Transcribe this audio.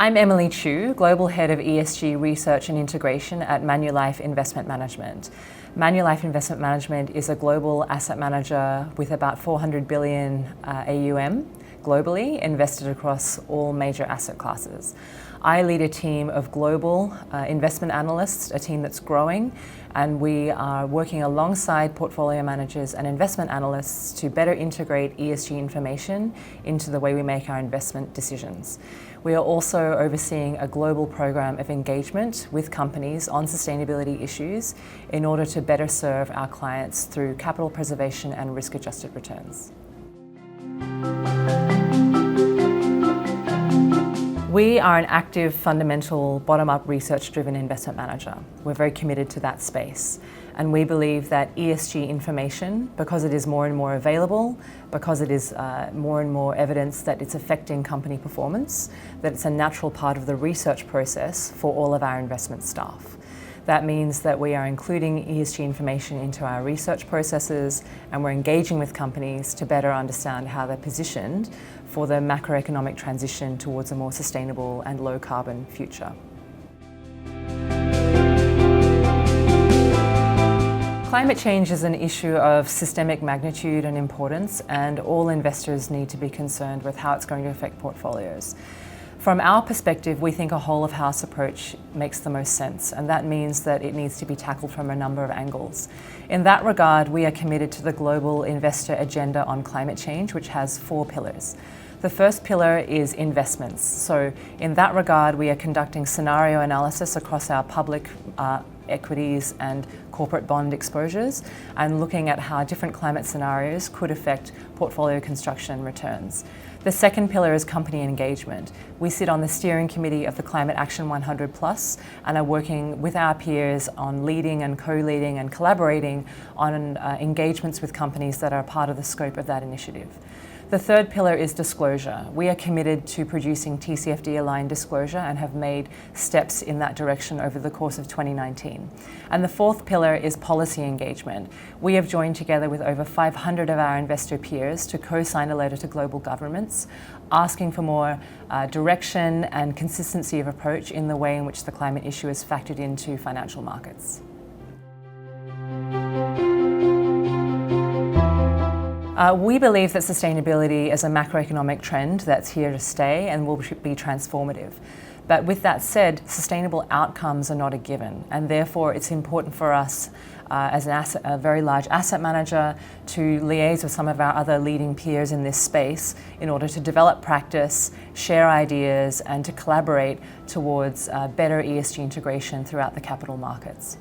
I'm Emily Chu, Global Head of ESG Research and Integration at Manulife Investment Management. Manulife Investment Management is a global asset manager with about 400 billion AUM globally, invested across all major asset classes. I lead a team of global investment analysts, a team that's growing, and we are working alongside portfolio managers and investment analysts to better integrate ESG information into the way we make our investment decisions. We are also overseeing a global program of engagement with companies on sustainability issues in order to better serve our clients through capital preservation and risk-adjusted returns. We are an active, fundamental, bottom-up, research-driven investment manager. We're very committed to that space. And we believe that ESG information, because it is more and more available, because it is more and more evidence that it's affecting company performance, that it's a natural part of the research process for all of our investment staff. That means that we are including ESG information into our research processes, and we're engaging with companies to better understand how they're positioned for the macroeconomic transition towards a more sustainable and low carbon future. Climate change is an issue of systemic magnitude and importance, and all investors need to be concerned with how it's going to affect portfolios. From our perspective, we think a whole-of-house approach makes the most sense, and that means that it needs to be tackled from a number of angles. In that regard, we are committed to the Global Investor Agenda on Climate Change, which has 4 pillars. The first pillar is investments. So in that regard, we are conducting scenario analysis across our public equities and corporate bond exposures, and looking at how different climate scenarios could affect portfolio construction and returns. The second pillar is company engagement. We sit on the steering committee of the Climate Action 100+ and are working with our peers on leading and co-leading and collaborating on engagements with companies that are part of the scope of that initiative. The third pillar is disclosure. We are committed to producing TCFD-aligned disclosure and have made steps in that direction over the course of 2019. And the fourth pillar is policy engagement. We have joined together with over 500 of our investor peers to co-sign a letter to global governments asking for more direction and consistency of approach in the way in which the climate issue is factored into financial markets. We believe that sustainability is a macroeconomic trend that's here to stay and will be transformative. But with that said, sustainable outcomes are not a given, and therefore it's important for us as a very large asset manager to liaise with some of our other leading peers in this space in order to develop practice, share ideas, and to collaborate towards better ESG integration throughout the capital markets.